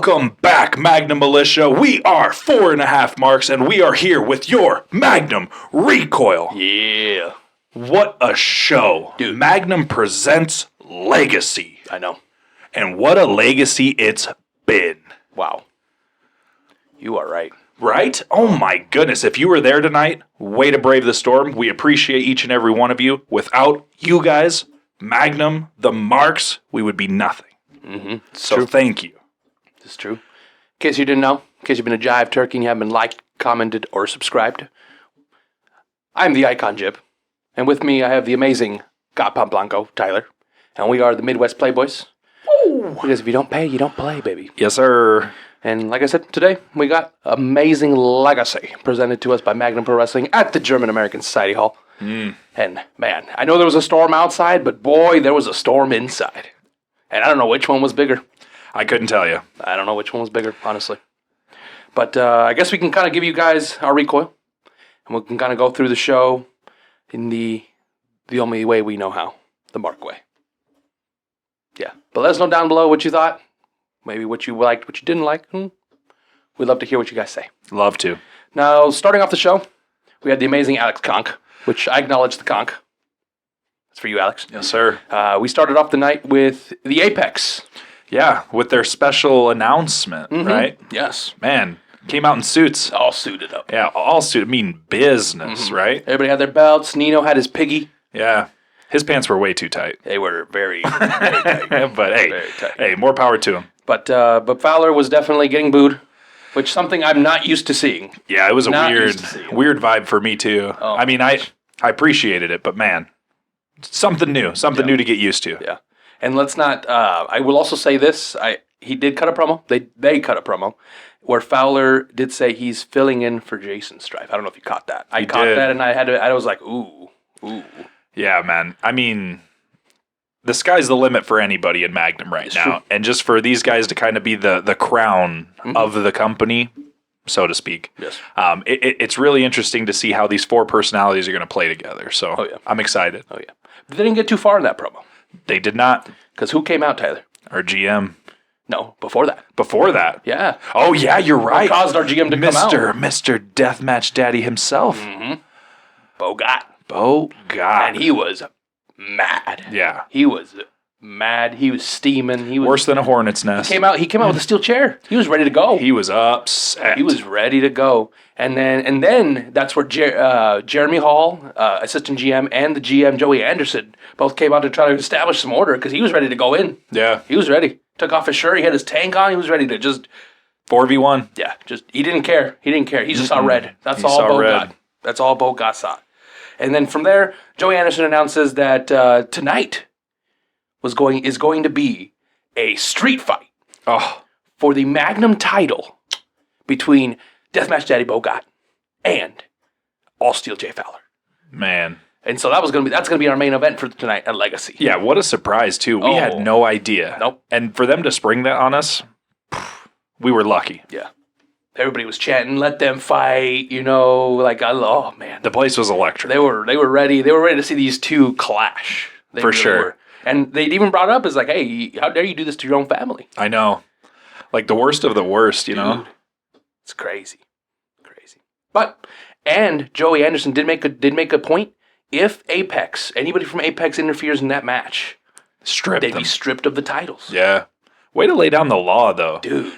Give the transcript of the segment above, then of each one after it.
Welcome back, Magnum Militia. We are 4.5 marks, and we are here with your Magnum Recoil. Yeah. What a show. Dude. Magnum presents Legacy. I know. And what a legacy it's been. Wow. You are right. Right? Oh my goodness. If you were there tonight, way to brave the storm. We appreciate each and every one of you. Without you guys, Magnum, the marks, we would be nothing. Mm-hmm. So thank you. It's true. In case you didn't know, in case you've been a jive turkey and you haven't been liked, commented, or subscribed, I'm the Icon Jib. And with me, I have the amazing Got Blanco, Tyler. And we are the Midwest Playboys. Woo! Because if you don't pay, you don't play, baby. Yes, sir. And like I said, today we got amazing Legacy presented to us by Magnum Pro Wrestling at the German-American Society Hall. And man, I know there was a storm outside, but boy, there was a storm inside. And I don't know which one was bigger. I couldn't tell you. I don't know which one was bigger, honestly. But I guess we can kind of give you guys our recoil. And we can kind of go through the show in the only way we know how. The Mark way. Yeah. But let us know down below what you thought. Maybe what you liked, what you didn't like. We'd love to hear what you guys say. Love to. Now, starting off the show, we had the amazing Alex Conk, which I acknowledge the Conk. That's for you, Alex. Yes, sir. We started off the night with the Apex. Yeah, with their special announcement, right? Yes. Man, came out in suits. All suited up. Yeah, all suited. Mean business, right? Everybody had their belts. Nino had his piggy. Yeah. His pants were way too tight. They were very, very tight. But hey, Very tight. hey, more power to him. But Fowler was definitely getting booed, which is something I'm not used to seeing. Yeah, it was a Not weird, used to seeing. weird vibe for me too. Oh, I mean, I appreciated it, but man, something new to get used to. Yeah. And let's not, I will also say this, he did cut a promo, they cut a promo, where Fowler did say he's filling in for Jason Strife. I don't know if you caught that. I caught did. that and I was like, ooh. Yeah, man. I mean, the sky's the limit for anybody in Magnum right now. True. And just for these guys to kind of be the crown of the company, so to speak. Yes. It's really interesting to see how these four personalities are going to play together. So Oh, yeah. I'm excited. Oh, yeah. But they didn't get too far in that promo. They did not. Because who came out, Tyler? Our GM. No, before that. Before that. Yeah. Oh, yeah, you're right. What caused our GM to come out? Mr. Deathmatch Daddy himself. Bogat. Bogat. And he was mad. Yeah. He was mad. He was steaming. He was Worse than a hornet's nest. He came out with a steel chair. He was ready to go. He was upset. He was ready to go. And then that's where Jeremy Hall, assistant GM, and the GM Joey Anderson both came out to try to establish some order because he was ready to go in. Yeah. He was ready. Took off his shirt. He had his tank on. He was ready to just 4v1. Yeah. He didn't care. He just saw red. That's He all saw Bo red. got. That's all Bo got saw. And then from there, Joey Anderson announces that tonight is going to be a street fight for the Magnum title between Deathmatch Daddy Bogat and All Steel Jay Fowler. Man. And so that's going to be our main event for tonight at Legacy. Yeah, what a surprise, too. We had no idea. Nope. And for them to spring that on us, we were lucky. Yeah. Everybody was chanting, "Let them fight!" Oh man, The place was electric. they were ready. They were ready to see these two clash. They For sure. were. And they even brought up, "Hey, how dare you do this to your own family?" I know. Like the worst of the worst, you know? Dude, it's crazy. And Joey Anderson did make a point. If anybody from Apex interferes in that match, they'd be stripped of the titles. Yeah. Way to lay down the law, though. Dude.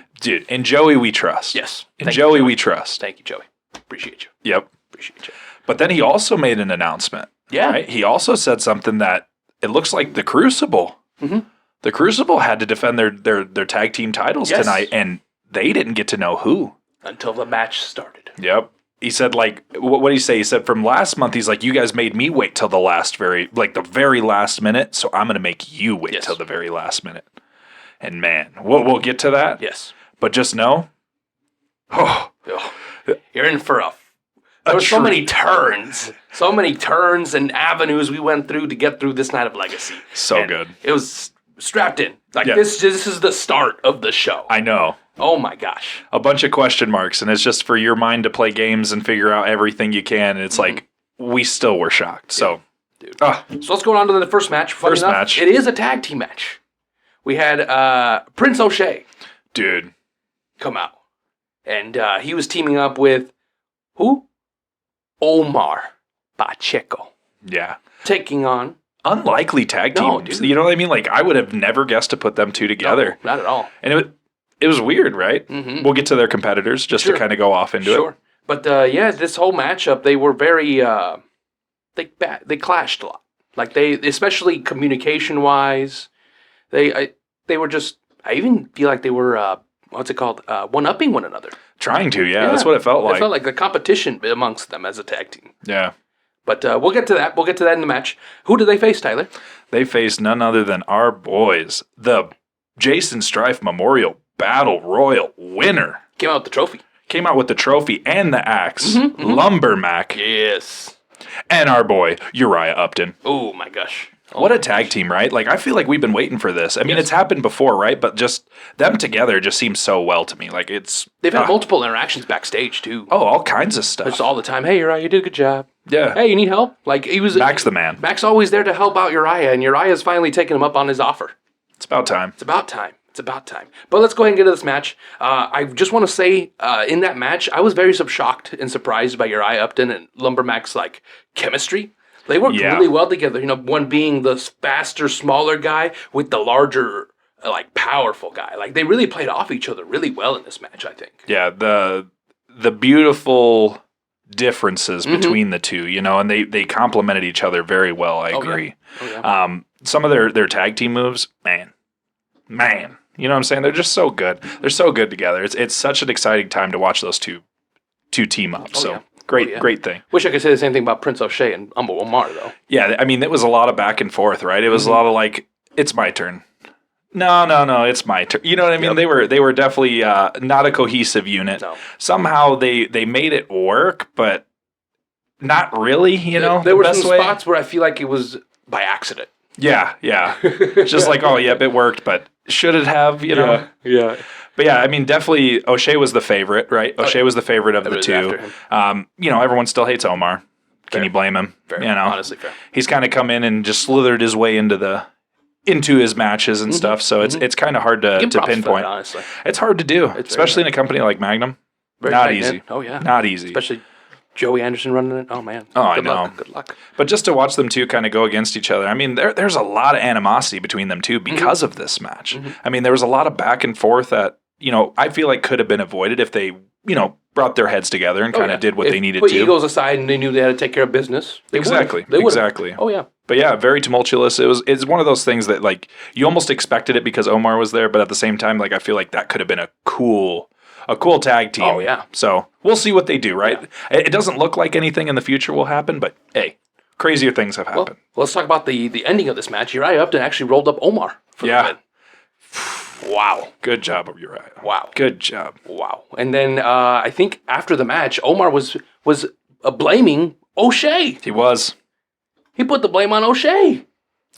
In Joey, we trust. Yes. In Joey, we trust. Thank you, Joey. Appreciate you. Yep. Appreciate you. But then he also made an announcement. Yeah. Right? He also said something that it looks like the Crucible. The Crucible had to defend their tag team titles tonight, and they didn't get to know who. Until the match started. Yep. He said, what did he say? He said, from last month, he's like, you guys made me wait till the very last minute, so I'm going to make you wait till the very last minute. And man, we'll get to that. Yes. But just know, you're in for there were so many turns and avenues we went through to get through this night of Legacy. So good. It was strapped in. This is the start of the show. I know. Oh my gosh. A bunch of question marks, and it's just for your mind to play games and figure out everything you can, and it's like, we still were shocked. So, dude. So let's go on to the first match. Funny enough, match. It is a tag team match. We had Prince O'Shea. Dude. come out. And he was teaming up with who? Omar Pacheco. Yeah. Taking on... Unlikely tag team. No, dude. You know what I mean? Like, I would have never guessed to put them two together. No, not at all. And it was weird, right? Mm-hmm. We'll get to their competitors just to kind of go off into it. But this whole matchup, they were very they clashed a lot. Like they, especially communication wise, they were just. I even feel like they were one-upping one another. Trying to, yeah, that's what it felt like. It felt like the competition amongst them as a tag team. Yeah. But we'll get to that. We'll get to that in the match. Who do they face, Tyler? They faced none other than our boys, the Jason Strife Memorial Battle Royal winner. Came out with the trophy. Came out with the trophy and the axe, Lumber Mac. Yes. And our boy, Uriah Upton. Oh, my gosh. What a tag team, right? Like, I feel like we've been waiting for this. I mean, it's happened before, right? But just them together just seems so well to me. Like, it's... They've had multiple interactions backstage, too. Oh, all kinds of stuff. Just all the time. Hey, Uriah, you did a good job. Yeah. Hey, you need help? Like, he was... Mac's the man. Mac's always there to help out Uriah, and Uriah's finally taken him up on his offer. It's about time. It's about time. It's about time. But let's go ahead and get to this match. I just want to say, in that match, I was very shocked and surprised by Uriah Upton and Lumber Mac's, like, chemistry. They worked really well together. You know, one being the faster, smaller guy with the larger, like, powerful guy. Like, they really played off each other really well in this match, I think. Yeah, the beautiful differences between the two, you know, and they complemented each other very well, I agree. Yeah. Oh, yeah. Some of their tag team moves, man. You know what I'm saying? They're just so good. They're so good together. It's such an exciting time to watch those two team up. Great thing. Wish I could say the same thing about Prince O'Shea and Umbo Omar, though. Yeah, I mean, it was a lot of back and forth, right? It was a lot of like, it's my turn. No, it's my turn. You know what I mean? Yep. They were definitely not a cohesive unit. No. Somehow they made it work, but not really, you know? There were some spots where I feel like it was by accident. Yeah. Just like, oh, yep, it worked, but should it have, you know? Yeah. But yeah, I mean, definitely O'Shea was the favorite, right? O'Shea was the favorite of the two. You know, everyone still hates Omar. Can you blame him? Fair. You know, Honestly, fair. He's kind of come in and just slithered his way into his matches and stuff. So it's kind of hard to pinpoint. That, honestly, it's hard to do, especially in a company like Magnum. Not easy. Oh yeah, not easy. Especially Joey Anderson running it. Oh man. I know. Good luck. But just to watch them two kind of go against each other, I mean, there's a lot of animosity between them two because of this match. I mean, there was a lot of back and forth that, you know, I feel like could have been avoided if they, you know, brought their heads together and kind of did what they needed to. Put egos aside and they knew they had to take care of business. Exactly. Oh yeah. But yeah, very tumultuous. It's one of those things that, like, you almost expected it because Omar was there, but at the same time, like, I feel like that could have been a cool tag team. Oh yeah. So we'll see what they do, right? Yeah. It doesn't look like anything in the future will happen, but hey, crazier things have happened. Well, let's talk about the ending of this match. Uriah Upton actually rolled up Omar for the win. Wow. Good job, Uriah. Wow. Good job. Wow. And then I think after the match, Omar was blaming O'Shea. He was. He put the blame on O'Shea.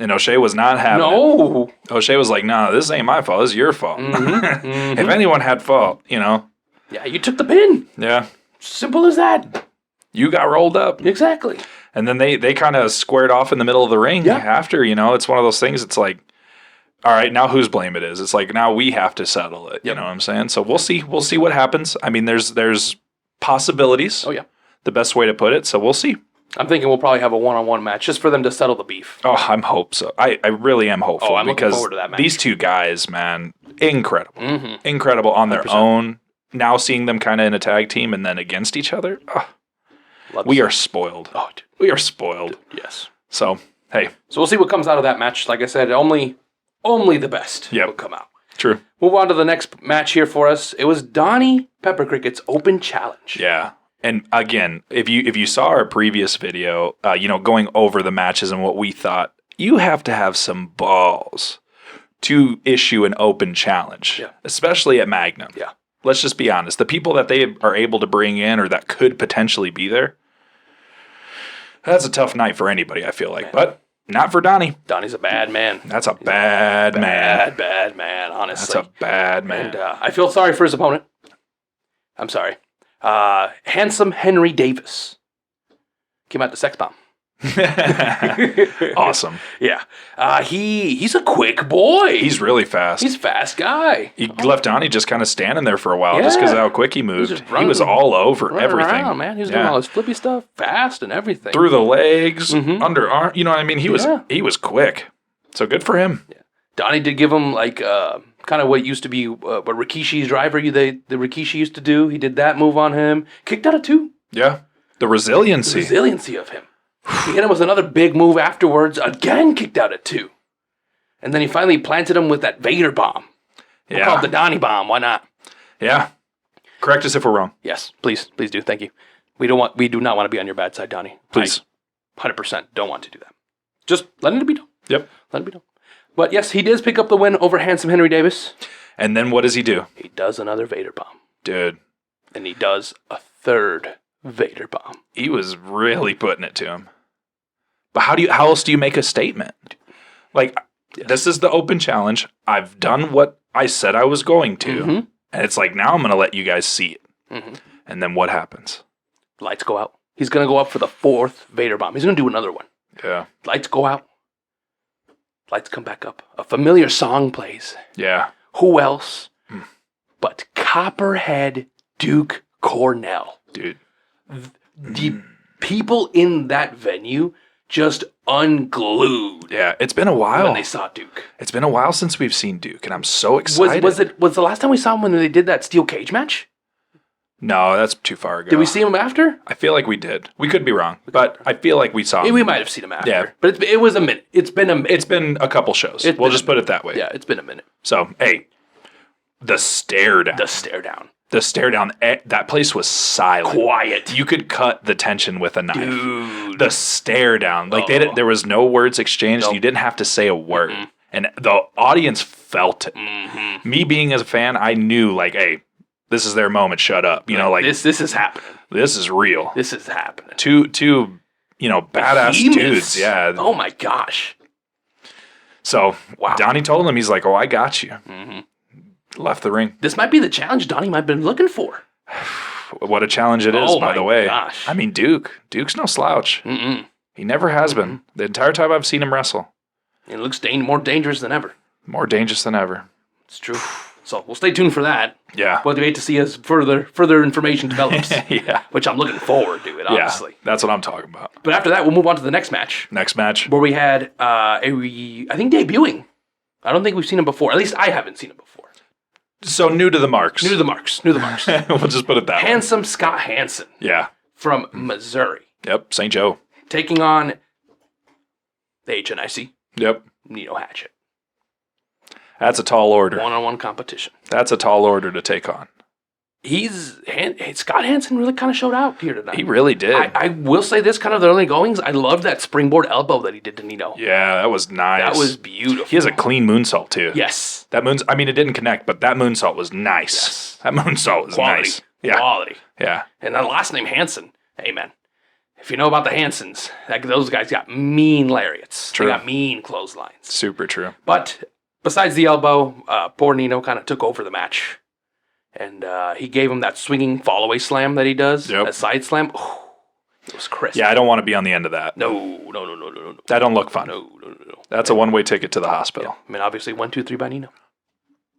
And O'Shea was not having it. O'Shea was like, nah, this ain't my fault. This is your fault. If anyone had fault, you know. Yeah, you took the pin. Yeah. Simple as that. You got rolled up. Exactly. And then they kind of squared off in the middle of the ring after, you know. It's one of those things, it's like, all right, now whose blame it is? It's like, now we have to settle it. You know what I'm saying? So we'll see. We'll see what happens. I mean, there's possibilities. Oh, yeah. The best way to put it. So we'll see. I'm thinking we'll probably have a one-on-one match just for them to settle the beef. Oh, I'm hope so. I really am hopeful. I'm looking forward to that match. These two guys, man, incredible. Incredible on their 100%. Own. Now seeing them kind of in a tag team and then against each other. We are spoiled. Oh, dude. We are spoiled. Dude, yes. So, hey. So we'll see what comes out of that match. Like I said, only the best will come out. True. Move on to the next match here for us. It was Donnie Pepper Cricket's Open Challenge. Yeah. And again, if you saw our previous video, you know, going over the matches and what we thought, you have to have some balls to issue an open challenge, especially at Magnum. Yeah. Let's just be honest. The people that they are able to bring in or that could potentially be there, that's a tough night for anybody, I feel like. But not for Donnie. Donnie's a bad man. That's a bad man. Bad man, honestly. That's a bad man. And I feel sorry for his opponent. I'm sorry. Handsome Henry Davis came out to Sex Bomb. Awesome. Yeah. He's a quick boy. He's really fast. He's a fast guy. He left Donnie just kind of standing there for a while just because of how quick he moved. He was all over everything. Around, man. He was doing all his flippy stuff, fast and everything. Through the legs, underarm. You know what I mean? He was quick. So good for him. Yeah. Donnie did give him like kind of what used to be what Rikishi's driver the Rikishi used to do. He did that move on him. Kicked out of 2. Yeah. The resiliency. Of him. He hit him with another big move afterwards. Again kicked out at 2. And then he finally planted him with that Vader bomb. We'll call it the Donnie bomb. Why not? Yeah. Correct us if we're wrong. Yes, please do. Thank you. We do not want to be on your bad side, Donnie. Please. 100% don't want to do that. Just let it be done. Yep. Let it be done. But yes, he does pick up the win over handsome Henry Davis. And then what does he do? He does another Vader bomb. Dude. And he does a third Vader bomb. He was really putting it to him. But how else do you make a statement? Like, this is the open challenge. I've done what I said I was going to. And it's like, now I'm going to let you guys see it. And then what happens? Lights go out. He's going to go up for the 4th Vader bomb. He's going to do another one. Yeah. Lights go out. Lights come back up. A familiar song plays. Yeah. Who else but Copperhead Duke Cornell? Dude. The people in that venue just unglued. Yeah, it's been a while. When they saw Duke. It's been a while since we've seen Duke, and I'm so excited. Was the last time we saw him when they did that steel cage match? No, that's too far ago. Did we see him after? I feel like we did. We could be wrong, but I feel like we saw him. We might have seen him after. Yeah. But it was a minute. It's been a couple shows. We'll just put it that way. Yeah, it's been a minute. So, hey, the stare down. The stare down. That place was silent. Quiet. You could cut the tension with a knife. Dude. The stare down. Like, there was no words exchanged. Nope. You didn't have to say a word. And the audience felt it. Me being as a fan, I knew, like, hey, this is their moment. Shut up. You know, like this is happening. This is real. This is happening. Two, badass dudes. Yeah. Oh my gosh. So Donnie told him, he's like, "Oh, I got you." Left the ring. This might be the challenge Donnie might have been looking for. What a challenge it is, by the way. Gosh. I mean, Duke's no slouch. He never has been. The entire time I've seen him wrestle. It looks more dangerous than ever. More dangerous than ever. It's true. So we'll stay tuned for that. Yeah. We'll wait to see as further information develops. Yeah. Which I'm looking forward to it, honestly. Yeah, that's what I'm talking about. But after that, we'll move on to the next match. Where we had I think I don't think we've seen him before. At least I haven't seen him before. So new to the marks. New to the marks. We'll just put it that way. Handsome Scott Hansen. Yeah. From Missouri. Yep. St. Joe. Taking on the HNIC. Yep. Nino Hatchet. That's a tall order. One-on-one competition. That's a tall order to take on. Scott Hansen really kind of showed out here tonight. He really did. I will say this, kind of the early goings, I loved that springboard elbow that he did to Nino. Yeah, that was nice. That was beautiful. He has a clean moonsault, too. Yes. It didn't connect, but that moonsault was nice. Yes. That moonsault was nice. Yeah. Quality. Yeah. And the last name Hansen, hey, man. If you know about the Hansons, those guys got mean lariats. True. They got mean clotheslines. Super true. But besides the elbow, poor Nino kind of took over the match. And he gave him that swinging fall-away slam that he does. Yep. That side slam. Ooh, it was crisp. Yeah, I don't want to be on the end of that. No. That don't look fun. No. That's a one-way ticket to the hospital. Yeah. I mean, obviously, 1, 2, 3 by Nino.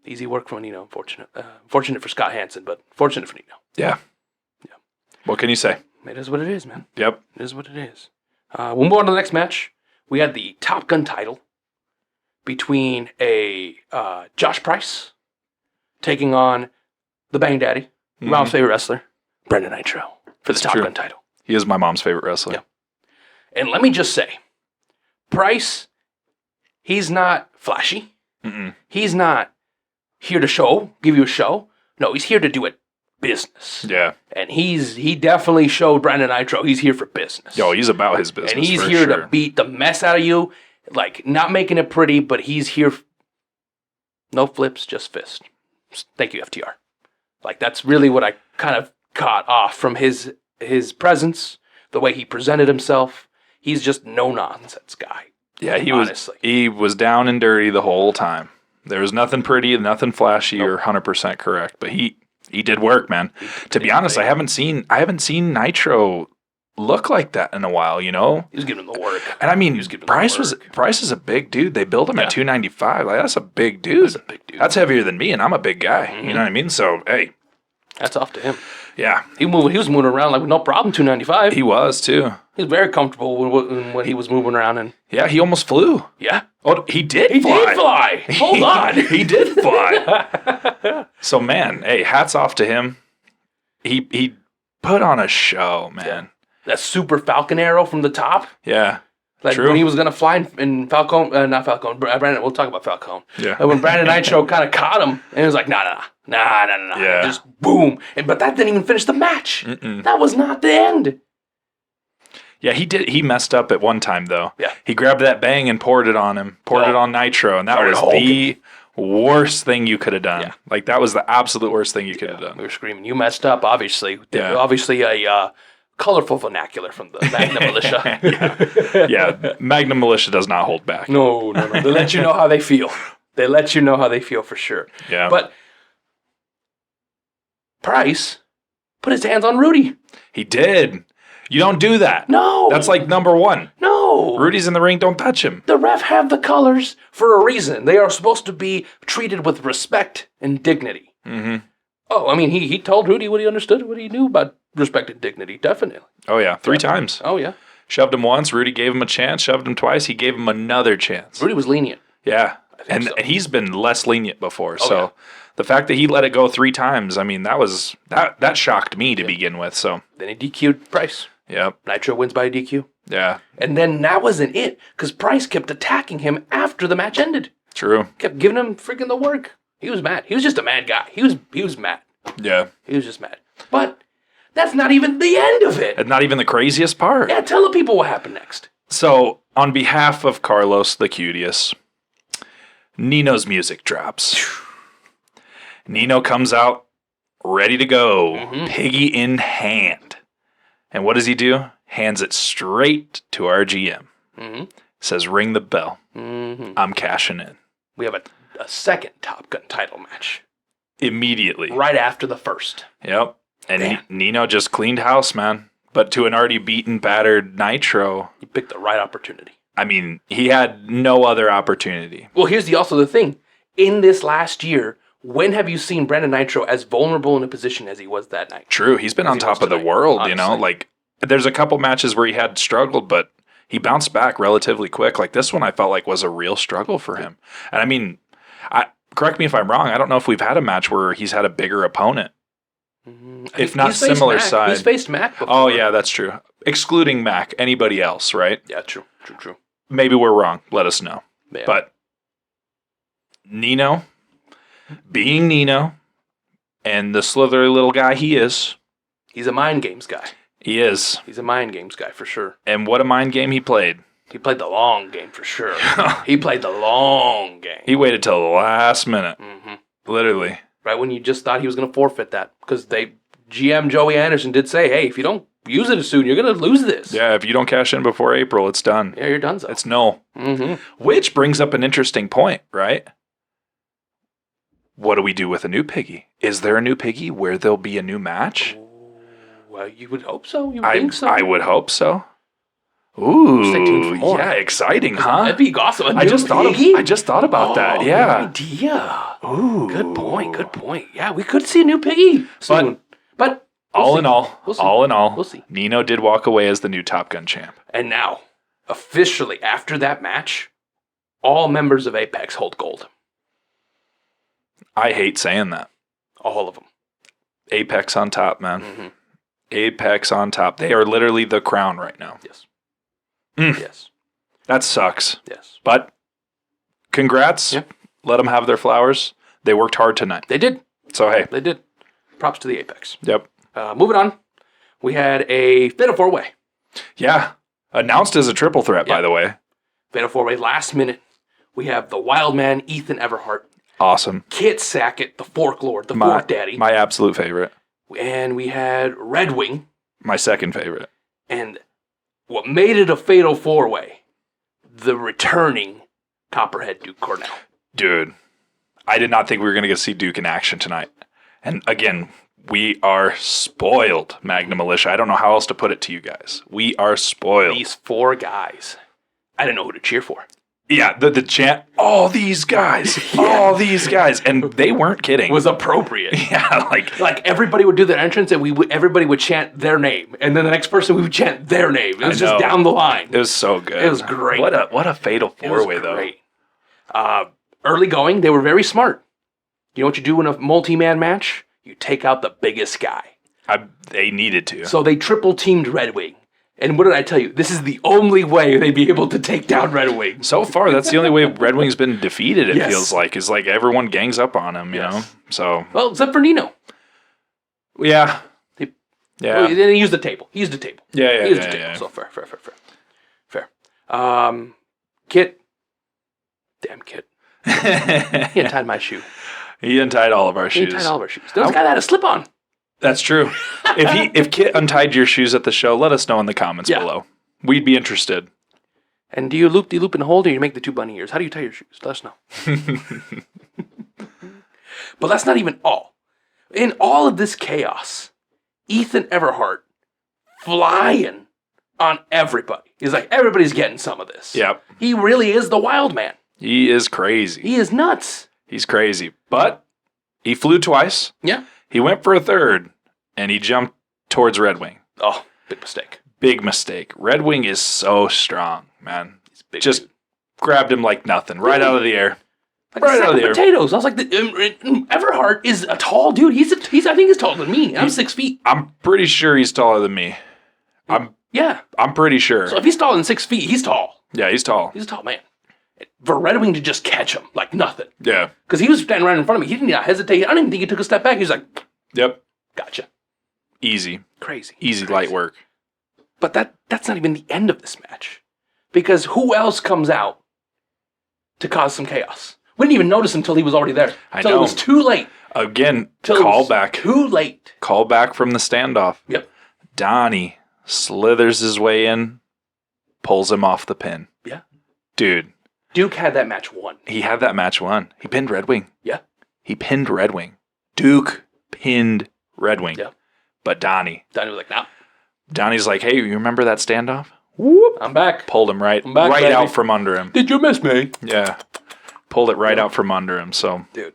Easy work from Nino, unfortunate. Fortunate for Scott Hansen, but fortunate for Nino. Yeah. What can you say? It is what it is, man. Yep. It is what it is. We'll move on to the next match. We had the Top Gun title between Josh Price taking on the Bang Daddy, mom's favorite wrestler, Brendan Nitro, for the Top Gun title. He is my mom's favorite wrestler. Yeah. And let me just say, Price, he's not flashy. He's not here to give you a show. No, he's here to do it business. Yeah. And he definitely showed Brendan Nitro he's here for business. Yo, he's about his business. And he's here to beat the mess out of you, like not making it pretty, but he's here. No flips, just fist. Thank you, FTR. Like that's really what I kind of caught off from his presence, the way he presented himself. He's just no nonsense guy. Yeah, he was down and dirty the whole time. There was nothing pretty, nothing flashy or 100% correct, but he did work, man. To be honest, I haven't seen Nitro look like that in a while, you know? He was giving him the work. And I mean, giving him the Bryce work. Bryce is a big dude. They build him at 295. Like, that's a big dude. That's a big dude. That's heavier than me, and I'm a big guy. You know what I mean? So, hey. That's off to him. Yeah. He was moving around like no problem, 295. He was, too. He was very comfortable when he was moving around. And Yeah, he almost flew. yeah. Oh, he did He fly. did fly. Hold on. He did fly. So, man, hey, hats off to him. He put on a show, man. That super Falcon arrow from the top. Yeah. Like True. when he was going to fly in Falcone, not Falcone, Brandon, we'll talk about Falcone. Yeah. When Brandon Nitro kind of caught him, and he was like, nah. Yeah. Just boom. But that didn't even finish the match. That was not the end. Yeah, he did. He messed up at one time, though. Yeah. He grabbed that bang and poured it on him. Poured it on Nitro, and that Started was hulking. the worst thing you could have done. Yeah. Like, that was the absolute worst thing you could have We done. were screaming, you messed up, obviously. Yeah. Obviously a colorful vernacular from the Magnum Militia. Yeah, Magnum Militia does not hold back. No. They let you know how they feel. They let you know how they feel for sure. Yeah. But Price put his hands on Rudy. He did. You don't do that. No. That's like number one. No. Rudy's in the ring, don't touch him. The ref have the colors for a reason. They are supposed to be treated with respect and dignity. Mm-hmm. Oh, I mean, he told Rudy what he understood, what he knew about respect and dignity. Definitely. Oh, yeah. 3 times. Oh, yeah. Shoved him once. Rudy gave him a chance. Shoved him twice. He gave him another chance. Rudy was lenient. Yeah. And so. he's been less lenient before. Oh, So yeah. the fact that he let it go 3 times, I mean, that shocked me to begin with. So, Then he DQ'd Price. yep. Nitro wins by a DQ. Yeah. And then that wasn't it, because Price kept attacking him after the match ended. True. Kept giving him freaking the work. He was mad. He was just a mad guy. He was mad. Yeah. He was just mad. But that's not even the end of it. And not even the craziest part. Yeah, tell the people what happened next. So, on behalf of Carlos the Cutius, Nino's music drops. Nino comes out ready to go, piggy in hand. And what does he do? Hands it straight to our GM. Says, ring the bell. I'm cashing in. We have a second Top Gun title match. Immediately. Right after the first. Yep. And Man. Nino just cleaned house, man. But to an already beaten, battered Nitro, He picked the right opportunity. I mean, he had no other opportunity. Well, here's also the thing. In this last year, when have you seen Brandon Nitro as vulnerable in a position as he was that night? True, he's been on he top was of the tonight, world, you know? honestly. Like, there's a couple matches where he had struggled, but he bounced back relatively quick. Like, this one I felt like was a real struggle for him. And I mean, correct me if I'm wrong, I don't know if we've had a match where he's had a bigger opponent. If not He's faced similar Mac. side. He's faced Mac before. Oh, yeah, that's true. Excluding Mac, anybody else, right? Yeah, true. Maybe we're wrong. Let us know. Yeah. But Nino, being Nino, and the slithery little guy he is, He's a mind games guy. he is. He's a mind games guy for sure. And what a mind game he played. He played the long game for sure. He played the long game. He waited till the last minute. Literally. Right when you just thought he was going to forfeit that. Because GM Joey Anderson did say, hey, if you don't use it soon, you're going to lose this. Yeah, if you don't cash in before April, it's done. Yeah, you're done. It's null. Which brings up an interesting point, right? What do we do with a new piggy? Is there a new piggy where there'll be a new match? Well, you would hope so. You would think so. I would hope so. Ooh, Stay tuned for more. yeah, exciting, huh? That'd be awesome. I just thought about that. Yeah. Good idea. Ooh. Good point. Yeah, we could see a new piggy soon. But All in all, We'll see. all, We'll see. Nino did walk away as the new Top Gun champ. And now, officially, after that match, all members of Apex hold gold. I hate saying that. All of them. Apex on top, man. Apex on top. They are literally the crown right now. Yes. Mm. Yes. That sucks. Yes. But congrats. Yeah. Let them have their flowers. They worked hard tonight. They did. So, hey. They did. Props to the Apex. Yep. Moving on. We had a Fatal 4-Way. Yeah. Announced as a triple threat, by Yep. the way. Fatal 4-Way last minute. We have the Wild Man, Ethan Everhart. Awesome. Kit Sackett, the Fork Lord, the Fork Daddy. My absolute favorite. And we had Red Wing. My second favorite. And what made it a Fatal 4-Way, the returning Copperhead Duke Cornell. Dude, I did not think we were going to get to see Duke in action tonight. And again, We are spoiled, Magnum Militia. I don't know how else to put it to you guys. We are spoiled. These 4 guys. I didn't know who to cheer for. Yeah, the chant, all these guys, all these guys. And they weren't kidding. It was appropriate. Yeah, like everybody would do their entrance and everybody would chant their name. And then the next person we would chant their name. It was just down the line. It was so good. It was great. What a fatal 4-way, though. Great. Early going, they were very smart. You know what you do in a multi-man match? You take out the biggest guy. They needed to. So they triple-teamed Red Wing. And what did I tell you? This is the only way they'd be able to take down Red Wing. So far, that's the only way Red Wing's been defeated, it feels like. Is like everyone gangs up on him, you know? So. Well, except for Nino. Yeah. Well, then he used the table. He used the table. Yeah. He used the table. Yeah. So fair. Kit. Damn Kit. He untied my shoe. He untied all of our shoes. He untied all of our shoes. Those guy had a slip on. That's true. If Kit untied your shoes at the show, let us know in the comments below. We'd be interested. And do you loop and hold, or you make the 2 bunny ears? How do you tie your shoes? Let us know. But that's not even all. In all of this chaos, Ethan Everhart flying on everybody. He's like, everybody's getting some of this. Yep. He really is the wild man. He is crazy. He is nuts. He's crazy. But he flew twice. Yeah. He went for a third, and he jumped towards Red Wing. Oh, big mistake. Big mistake. Red Wing is so strong, man. He's big. Just grabbed him like nothing, right out of the air. Like right out of the air. Potatoes. I was like, Everhart is a tall dude. I think he's taller than me. I'm 6 feet. I'm pretty sure he's taller than me. I'm pretty sure. So if he's taller than 6 feet, he's tall. Yeah, he's tall. He's a tall man. For Red Wing to just catch him like nothing. Yeah. Because he was standing right in front of me. He didn't hesitate. I don't even think he took a step back. He was like, yep. Gotcha. Easy. Crazy. Light work. But that's not even the end of this match. Because who else comes out to cause some chaos? We didn't even notice until he was already there. Until it was too late. Again, call back. Too late. Call back from the standoff. Yep. Donnie slithers his way in, pulls him off the pin. Yeah. Dude. Duke had that match won. He had that match won. He pinned Red Wing. Yeah. He pinned Red Wing. Duke pinned Red Wing. Yeah. But Donnie was like, nah. Donnie's like, hey, you remember that standoff? Whoop. I'm back. Pulled him right out from under him. Did you miss me? Yeah. Pulled it right out from under him. So. Dude.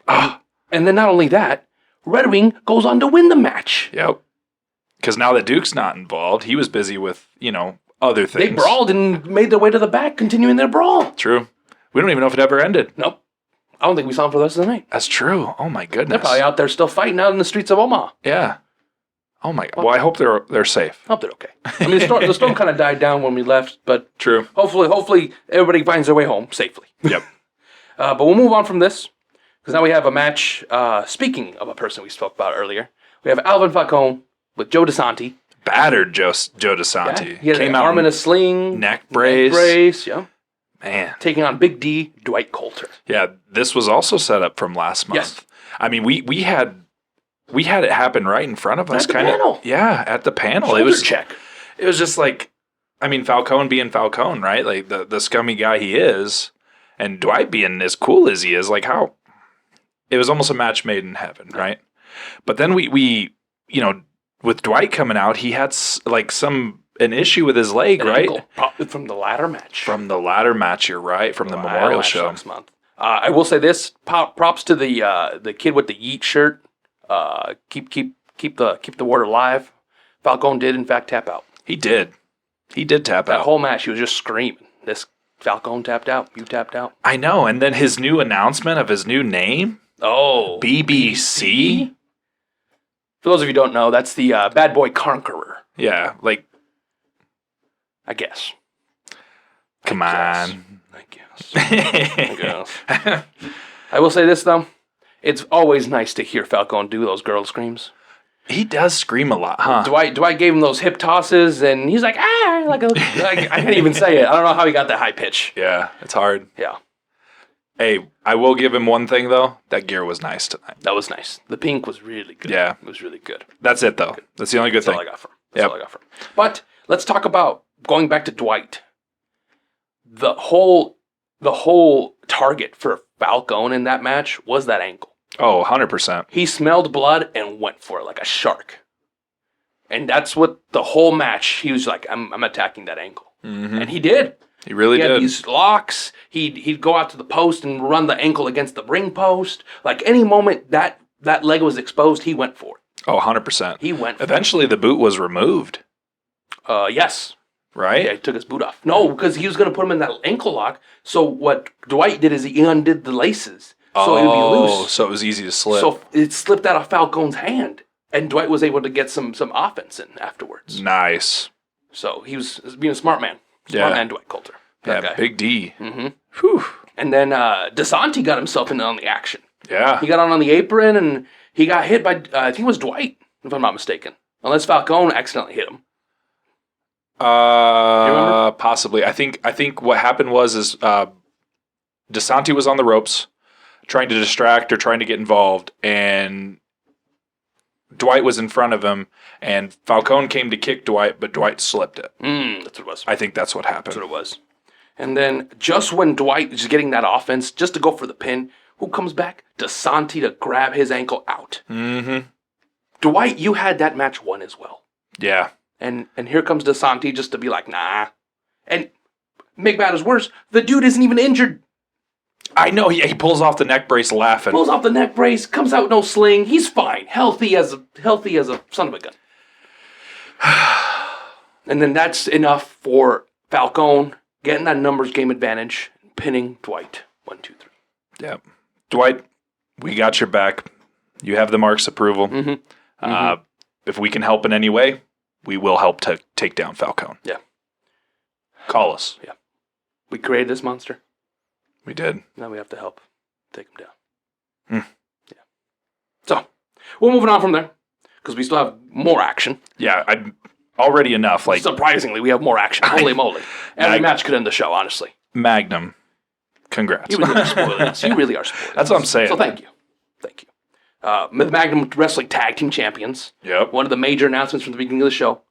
And then not only that, Red Wing goes on to win the match. Yep. Because now that Duke's not involved, he was busy with, other things. They brawled and made their way to the back, continuing their brawl. True. We don't even know if it ever ended. Nope. I don't think we saw him for the rest of the night. That's true. Oh my goodness. They're probably out there still fighting out in the streets of Omaha. Yeah. Oh my God. Well, I hope they're safe. I hope they're okay. I mean, the storm kind of died down when we left, but true. Hopefully everybody finds their way home safely. Yep. But we'll move on from this because now we have a match. Speaking of a person we spoke about earlier, we have Alvin Falcone with Joe DeSanti. Battered Joe DeSanti. Yeah, he had an arm in a sling. Neck brace. Yeah. Man. Taking on Big D, Dwight Coulter. Yeah, this was also set up from last month. Yes. I mean, we had it happen right in front of us. At the panel. Yeah, at the panel. Shoulder check. It was just like, I mean, Falcone being Falcone, right? Like the scummy guy he is, and Dwight being as cool as he is. Like how it was almost a match made in heaven, right? But then we with Dwight coming out, he had an issue with his leg, right? Ankle. Probably from the ladder match. From the ladder match, you're right. From the Memorial show. Next month. I will say this: props to the kid with the Yeet shirt. Keep the word alive. Falcone did in fact tap out. He did tap out. That whole match, he was just screaming. This Falcone tapped out. You tapped out. I know. And then his new announcement of his new name. Oh, BBC. For those of you who don't know, that's the Bad Boy Conqueror. Yeah, like. I guess. Come on. I guess. I will say this, though. It's always nice to hear Falcone do those girl screams. He does scream a lot, huh? Dwight gave him those hip tosses, and he's like, ah! I can't even say it. I don't know how he got that high pitch. Yeah, it's hard. Yeah. Hey, I will give him one thing, though. That gear was nice tonight. That was nice. The pink was really good. Yeah. It was really good. That's it, though. That's the only good thing. That's all I got for him. But let's talk about going back to Dwight. The whole target for Falcone in that match was that ankle. Oh, 100%. He smelled blood and went for it like a shark. And that's what the whole match, he was like, I'm attacking that ankle. Mm-hmm. And he did. He really He had did. these locks. He'd go out to the post and run the ankle against the ring post. Like any moment that leg was exposed, he went for it. Oh, 100%. He went for Eventually, the boot was removed. Yes. Right? Yeah, he took his boot off. No, because he was going to put him in that ankle lock. So what Dwight did is he undid the laces. So it would be loose. So it was easy to slip. So it slipped out of Falcone's hand. And Dwight was able to get some offense in afterwards. Nice. So he was being a smart man. Smart man Dwight Coulter. That guy. Big D. Mm-hmm. Whew. And then DeSanti got himself in on the action. Yeah. He got on the apron and he got hit by, I think it was Dwight, if I'm not mistaken. Unless Falcone accidentally hit him. Do you remember? Possibly. I think what happened was DeSanti was on the ropes trying to distract or trying to get involved, and Dwight was in front of him, and Falcone came to kick Dwight, but Dwight slipped it. That's what it was. I think that's what happened. That's what it was. And then just when Dwight is getting that offense, just to go for the pin, who comes back? DeSanti to grab his ankle out. Mm-hmm. Dwight, you had that match won as well. Yeah. And here comes DeSanti just to be like, nah. And make matters worse, the dude isn't even injured. I know. He pulls off the neck brace laughing. Pulls off the neck brace, comes out with no sling. He's fine. Healthy as a son of a gun. And then that's enough for Falcone getting that numbers game advantage, pinning Dwight. 1, 2, 3. Yep. Dwight, we got your back. You have the Mark's approval. Mm-hmm. If we can help in any way, we will help to take down Falcone. Yeah. Call us. Yeah. We created this monster. We did. Now we have to help take him down. Yeah. So, we're moving on from there because we still have more action. Yeah, I'm already enough. Like, surprisingly, we have more action. Holy moly. Every match could end the show, honestly. Magnum, congrats. You really are spoiling us. You really are spoiling us. That's what I'm saying. So thank you. Thank you. The Magnum Wrestling Tag Team Champions. Yep. One of the major announcements from the beginning of the show.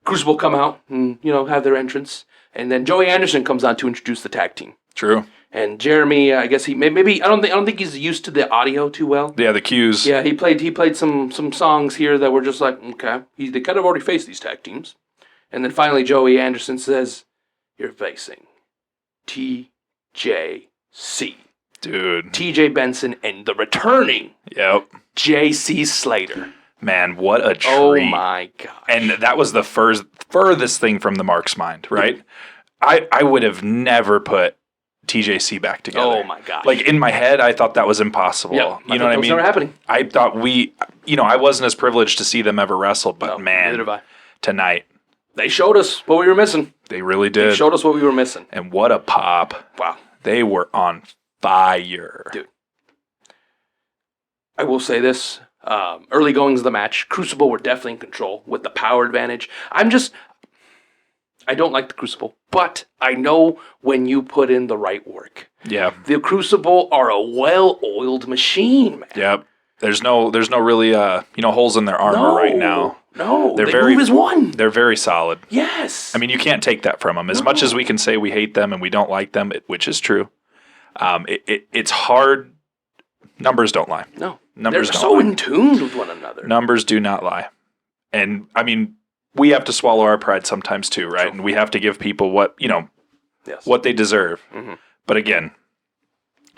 Crucible come out and, have their entrance. And then Joey Anderson comes on to introduce the tag team. True. And Jeremy, I guess maybe I don't think he's used to the audio too well. Yeah, the cues. Yeah, he played some songs here that were just like, okay. They kind of already faced these tag teams. And then finally Joey Anderson says, "You're facing TJC." Dude. TJ Benson and the returning JC Slater. Man, what a treat. Oh my gosh. And that was the furthest thing from the Mark's mind, right? I would have never put TJC back together. Oh my gosh. Like in my head, I thought that was impossible. Yeah, you know what I mean? That was never happening. I thought I wasn't as privileged to see them ever wrestle, but man, neither have I. Tonight. They showed us what we were missing. They really did. They showed us what we were missing. And what a pop. Wow. They were on fire. Dude. I will say this. Early goings of the match, Crucible were definitely in control with the power advantage. I don't like the Crucible, but I know when you put in the right work. Yeah. The Crucible are a well-oiled machine, man. Yep. There's no really holes in their armor right now. No, they move as one. They're very solid. Yes. I mean, you can't take that from them. As much as we can say we hate them and we don't like them, which is true, it's hard. Numbers don't lie. No. Numbers They're don't so lie. in tune with one another. Numbers do not lie. And, I mean, we have to swallow our pride sometimes too, right? True. And we have to give people what they deserve. Mm-hmm. But again,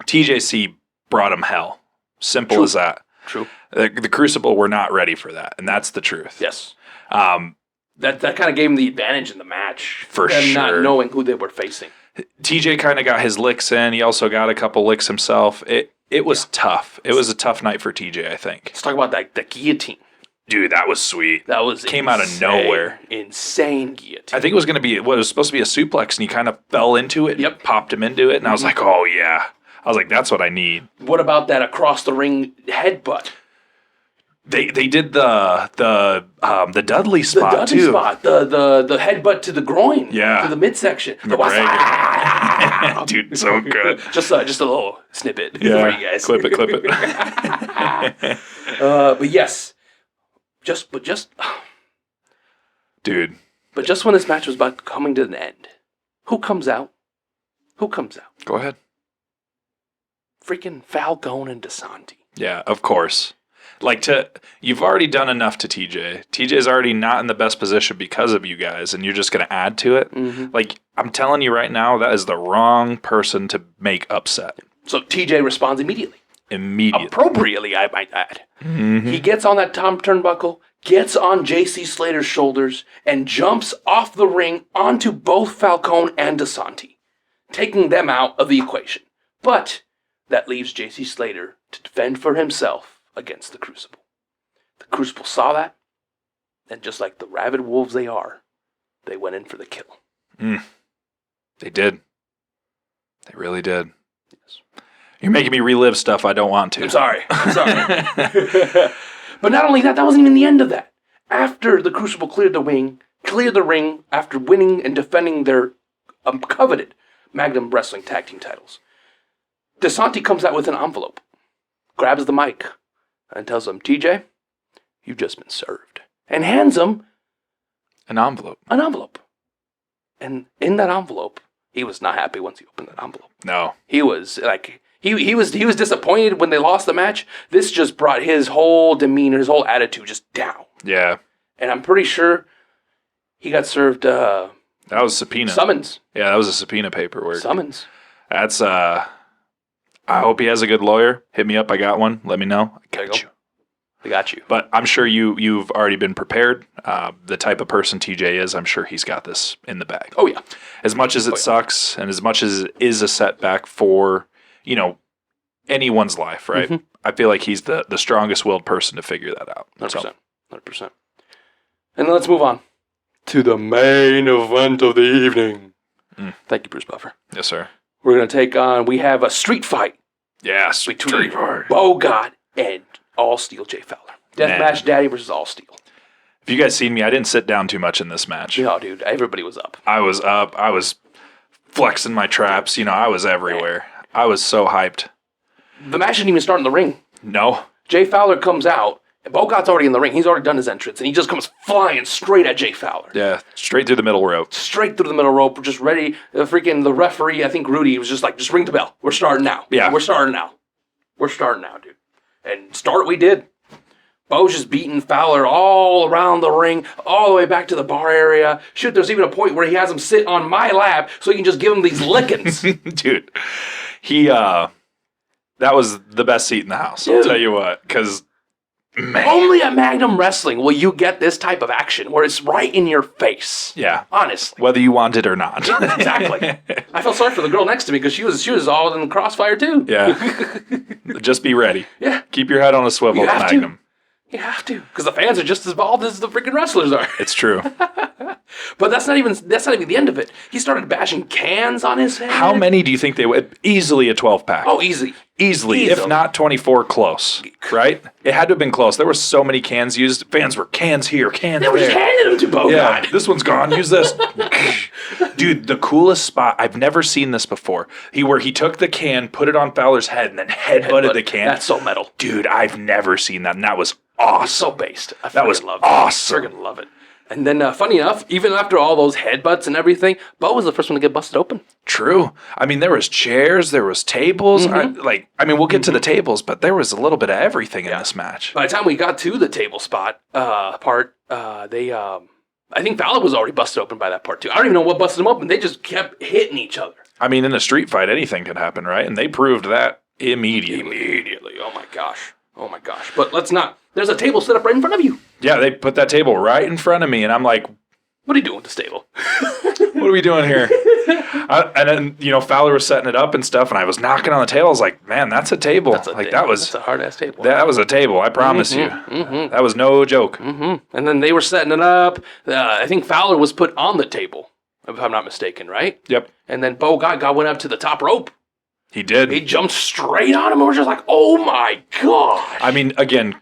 TJC brought them hell. Simple as that. True. The Crucible were not ready for that, and that's the truth. Yes. That kind of gave them the advantage in the match. For them sure. Not knowing who they were facing. TJ kind of got his licks in. He also got a couple licks himself. It was tough. It was a tough night for TJ, I think. Let's talk about the guillotine. Dude, that was sweet. That was came out of nowhere. Insane guillotine. I think it was going to be what was supposed to be a suplex, and he kind of fell into it. Yep. Popped him into it, and I was like, oh yeah. I was like, that's what I need. What about that across the ring headbutt? They did the Dudley spot the Dudley too. The headbutt to the groin. Yeah. To the midsection. Dude, so good. just a little snippet for you guys. Clip it. But yes. Dude. But just when this match was about coming to an end, who comes out? Go ahead. Freaking Falcone and DeSanti. Yeah, of course. You've already done enough to TJ. TJ's already not in the best position because of you guys, and you're just going to add to it. Like, I'm telling you right now, that is the wrong person to make upset. So TJ responds immediately. Appropriately, I might add. He gets on that Tom turnbuckle, gets on JC Slater's shoulders, and jumps off the ring onto both Falcone and DeSanti, taking them out of the equation. But that leaves JC Slater to defend for himself against the Crucible. The Crucible saw that, and just like the rabid wolves they are, they went in for the kill. They did. They really did. Yes. You're making me relive stuff I don't want to. I'm sorry. But not only that wasn't even the end of that. After the Crucible cleared the ring after winning and defending their coveted Magnum Wrestling Tag Team titles, DeSanti comes out with an envelope, grabs the mic, and tells him, TJ, you've just been served. And hands him an envelope. And in that envelope, he was not happy once he opened that envelope. No. He was like, he was disappointed when they lost the match. This just brought his whole demeanor, his whole attitude just down. Yeah. And I'm pretty sure he got served that was subpoena. Summons. Yeah, that was a subpoena paperwork. Summons. That's I hope he has a good lawyer. Hit me up. I got one. Let me know. I got you. But I'm sure you've already been prepared. The type of person TJ is, I'm sure he's got this in the bag. Oh, yeah. As much as it sucks and as much as it is a setback for, anyone's life, right? Mm-hmm. I feel like he's the strongest willed person to figure that out. 100%. 100%. And then let's move on to the main event of the evening. Thank you, Bruce Buffer. Yes, sir. We're going to take on, we have a street fight. Yeah, street fight. Bogart and All Steel Jay Fowler. Deathmatch Daddy versus All Steel. If you guys seen me, I didn't sit down too much in this match. No, dude. Everybody was up. I was up. I was flexing my traps. I was everywhere. I was so hyped. The match didn't even start in the ring. No. Jay Fowler comes out, and Bogart's already in the ring. He's already done his entrance, and he just comes flying straight at Jay Fowler. Yeah, straight through the middle rope. Straight through the middle rope. We're just ready. The referee, I think Rudy, was just like, just ring the bell. We're starting now. Yeah. We're starting now, dude. And start we did. Bo's just beating Fowler all around the ring, all the way back to the bar area. Shoot, there's even a point where he has him sit on my lap so he can just give him these lickings. Dude, that was the best seat in the house. Dude. I'll tell you what, because, man. Only at Magnum Wrestling will you get this type of action where it's right in your face. Yeah. Honestly. Whether you want it or not. Exactly. I felt sorry for the girl next to me because she was all in the crossfire too. Yeah. Just be ready. Yeah. Keep your head on a swivel at Magnum. You have to, because the fans are just as involved as the freaking wrestlers are. It's true. But that's not even the end of it. He started bashing cans on his head. How many do you think they would? Easily a 12-pack. Oh, easily. If not 24 close, right? It had to have been close. There were so many cans used. Fans were cans here, cans there. They were just handing them to Bogart. Yeah, this one's gone. Use this. Dude, the coolest spot, I've never seen this before. Where he took the can, put it on Fowler's head, and then headbutted the can. That's so metal. Dude, I've never seen that, and that was awesome. So based. That was awesome. I freaking love it. And then, funny enough, even after all those headbutts and everything, Bo was the first one to get busted open. True. I mean, there was chairs, there was tables. Mm-hmm. We'll get to the tables, but there was a little bit of everything in this match. By the time we got to the table spot part, I think Fowler was already busted open by that part too. I don't even know what busted him open. They just kept hitting each other. I mean, in a street fight, anything could happen, right? And they proved that immediately. Oh my gosh. But let's not. There's a table set up right in front of you. Yeah, they put that table right in front of me, and I'm like, what are you doing with this table? What are we doing here? And then, Fowler was setting it up and stuff, and I was knocking on the table. I was like, man, that's a table. That's a hard-ass table. That was a table, I promise you. Mm-hmm. That was no joke. Mm-hmm. And then they were setting it up. I think Fowler was put on the table, if I'm not mistaken, right? Yep. And then Bogart went up to the top rope. He did. He jumped straight on him, and we're just like, oh my God. I mean, again,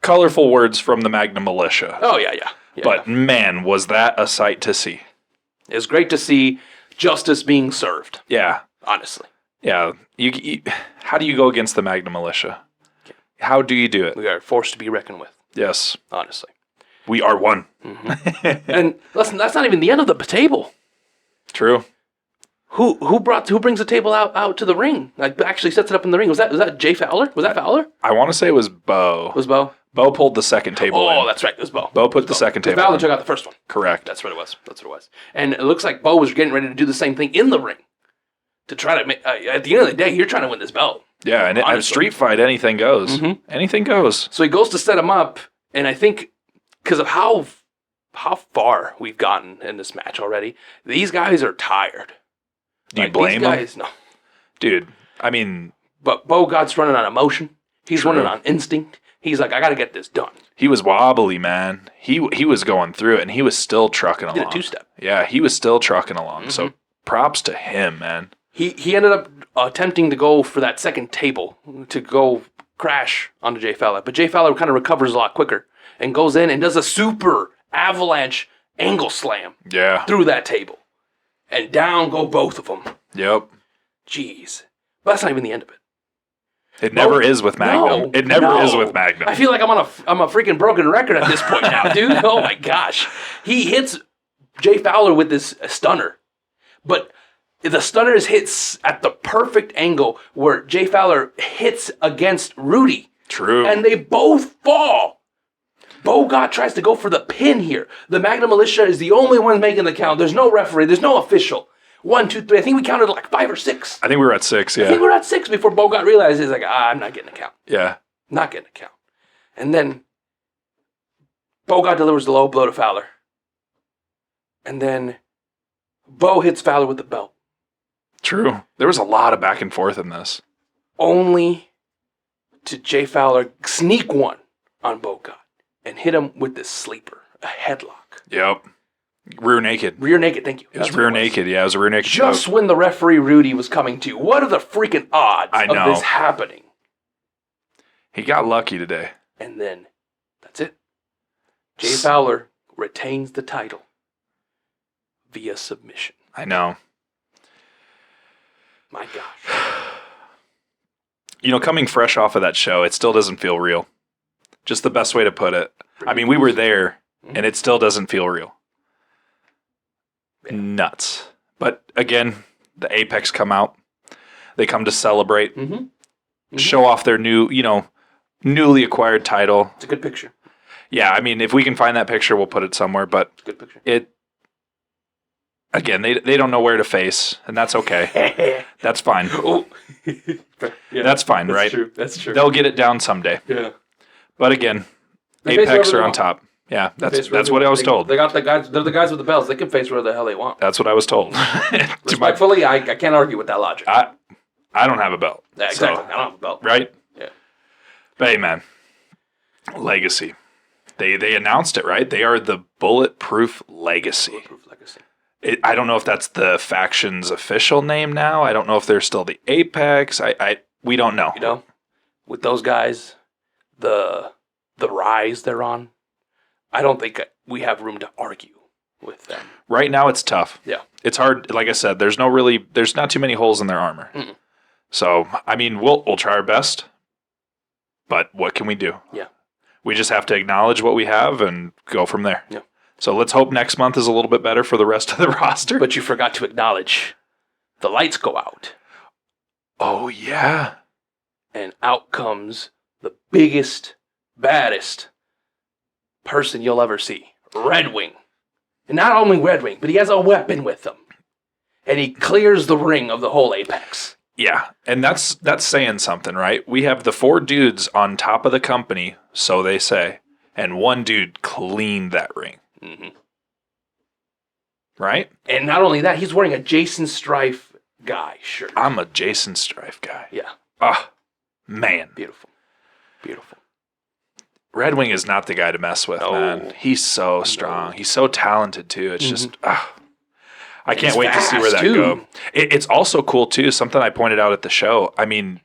colorful words from the Magnum Militia. Oh, yeah. But, man, was that a sight to see. It was great to see justice being served. Yeah. Honestly. Yeah. How do you go against the Magnum Militia? How do you do it? We are forced to be reckoned with. Yes. Honestly. We are one. Mm-hmm. And listen, that's not even the end of the table. True. who brings the table out to the ring? Like actually sets it up in the ring. Was that Jay Fowler? Was that Fowler? I want to say it was Bo. It was Bo? Bo pulled the second table in. Oh, that's right. It was Bo. Bo put the second table Fowler in. took out the first one. Correct. That's what it was. And it looks like Bo was getting ready to do the same thing in the ring to try to make. At the end of the day, you're trying to win this belt. Yeah, and at a street fight, anything goes. Mm-hmm. Anything goes. So he goes to set him up, and I think because of how far we've gotten in this match already, these guys are tired. Do you blame them? No. Dude, I mean... But Bogart's running on emotion. He's running on instinct. He's like, I got to get this done. He was wobbly, man. He was going through it, and he was still trucking along. He did a two-step. Yeah, he was still trucking along. Mm-hmm. So props to him, man. He ended up attempting to go for that second table to go crash onto Jay Fowler. But Jay Fowler kind of recovers a lot quicker and goes in and does a super avalanche angle slam through that table. And down go both of them. Yep. Jeez. But that's not even the end of it. It never is with Magnum. It never is with Magnum. I feel like I'm a freaking broken record at this point now, dude. Oh my gosh. He hits Jay Fowler with this stunner. But the stunner hits at the perfect angle where Jay Fowler hits against Rudy. True. And they both fall. Bogart tries to go for the pin here. The Magnum Militia is the only one making the count. There's no referee. There's no official. 1, 2, 3. I think we counted like 5 or 6. I think we were at 6, yeah. I think we were at 6 before Bogart realized he's like, I'm not getting a count. Yeah. Not getting a count. And then Bogart delivers the low blow to Fowler. And then Bo hits Fowler with the belt. True. There was a lot of back and forth in this. Only to Jay Fowler sneak one on Bogart and hit him with this sleeper, a headlock. Yep. Rear naked. Rear naked, thank you. It was rear naked. Yeah, it was a rear naked. Just when the referee Rudy was coming to. What are the freaking odds of this happening? He got lucky today. And then, that's it. Jay Fowler retains the title via submission. I know. My gosh. You know, coming fresh off of that show, it still doesn't feel real. Just the best way to put it. I mean, we were there, and it still doesn't feel real. Yeah. Nuts. But again, the Apex come out. They come to celebrate, show off their newly acquired title. It's a good picture. Yeah, I mean, if we can find that picture, we'll put it somewhere. But it's a good picture. Again, they don't know where to face, and that's okay. That's fine. Oh. Yeah, that's fine, right? True. That's true. They'll get it down someday. Yeah. But again, Apex are on top. Yeah, that's what I was told. They got the guys. They're the guys with the belts. They can face where the hell they want. That's what I was told. Respectfully, I can't argue with that logic. I don't have a belt. Yeah, exactly. I don't have a belt. Right? Yeah. But hey, man, Legacy. They announced it, right? They are the Bulletproof Legacy. Bulletproof Legacy. I don't know if that's the faction's official name now. I don't know if they're still the Apex. We don't know. You know, with those guys, the rise they're on, I don't think we have room to argue with them. Right now, it's tough. Yeah. It's hard. Like I said, there's not too many holes in their armor. Mm-mm. So, I mean, we'll try our best, but what can we do? Yeah. We just have to acknowledge what we have and go from there. Yeah. So let's hope next month is a little bit better for the rest of the roster. But you forgot to acknowledge the lights go out. Oh, yeah. And out comes the biggest, baddest person you'll ever see. Red Wing. And not only Red Wing, but he has a weapon with him. And he clears the ring of the whole Apex. Yeah, and that's saying something, right? We have the 4 dudes on top of the company, so they say, and 1 dude cleaned that ring. Mm-hmm. Right? And not only that, he's wearing a Jason Strife guy shirt. I'm a Jason Strife guy. Yeah. Ah, man. Beautiful. Beautiful. Red Wing is not the guy to mess with, man. He's so strong. He's so talented, too. It's just, I can't wait to see where that goes. It's also cool, too, something I pointed out at the show. I mean,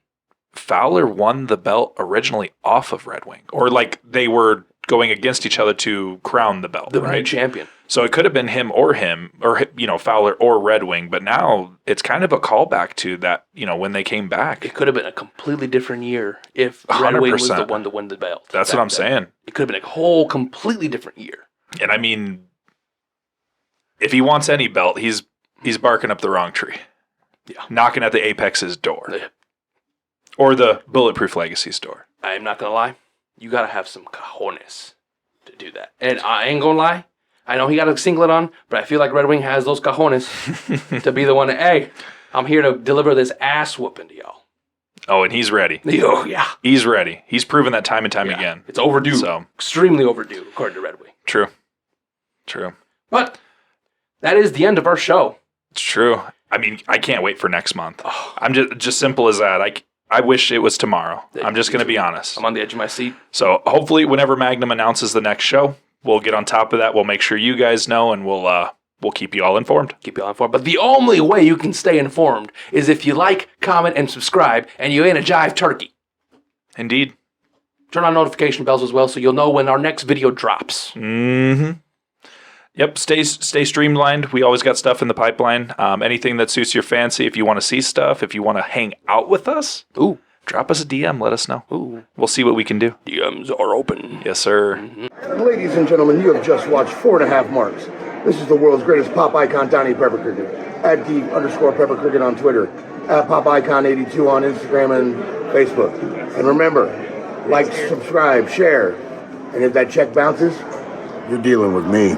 Fowler won the belt originally off of Red Wing. Or like they were going against each other to crown the belt, the right? new champion. So it could have been him, or Fowler or Red Wing. But now it's kind of a callback to that, when they came back. It could have been a completely different year if Red Wing was the one to win the belt. That's what I'm saying. It could have been a whole completely different year. And I mean, if he wants any belt, he's barking up the wrong tree. knocking at the Apex's door. Yeah. Or the Bulletproof Legacy's door. I am not going to lie. You got to have some cojones to do that. And I ain't going to lie. I know he got a singlet on, but I feel like Red Wing has those cojones to be the one that, hey, I'm here to deliver this ass whooping to y'all. Oh, and he's ready. Oh, yeah. He's ready. He's proven that time and time again. It's overdue. So extremely overdue, according to Red Wing. True. But that is the end of our show. It's true. I mean, I can't wait for next month. I'm just simple as that. I wish it was tomorrow. I'm just going to be honest. I'm on the edge of my seat. So hopefully whenever Magnum announces the next show, we'll get on top of that. We'll make sure you guys know, and we'll keep you all informed. But the only way you can stay informed is if you like, comment, and subscribe, and you ain't a jive turkey. Indeed. Turn on notification bells as well so you'll know when our next video drops. Mm-hmm. Yep, stay streamlined. We always got stuff in the pipeline. Anything that suits your fancy. If you want to see stuff, if you want to hang out with us, drop us a DM. Let us know. We'll see what we can do. DMs are open. Yes, sir. Mm-hmm. Ladies and gentlemen, you have just watched 4.5 Marks. This is the world's greatest pop icon, Donnie Pepper Cricket. At @D_Pepper Cricket on Twitter. At PopIcon82 on Instagram and Facebook. And remember, like, subscribe, share. And if that check bounces, you're dealing with me.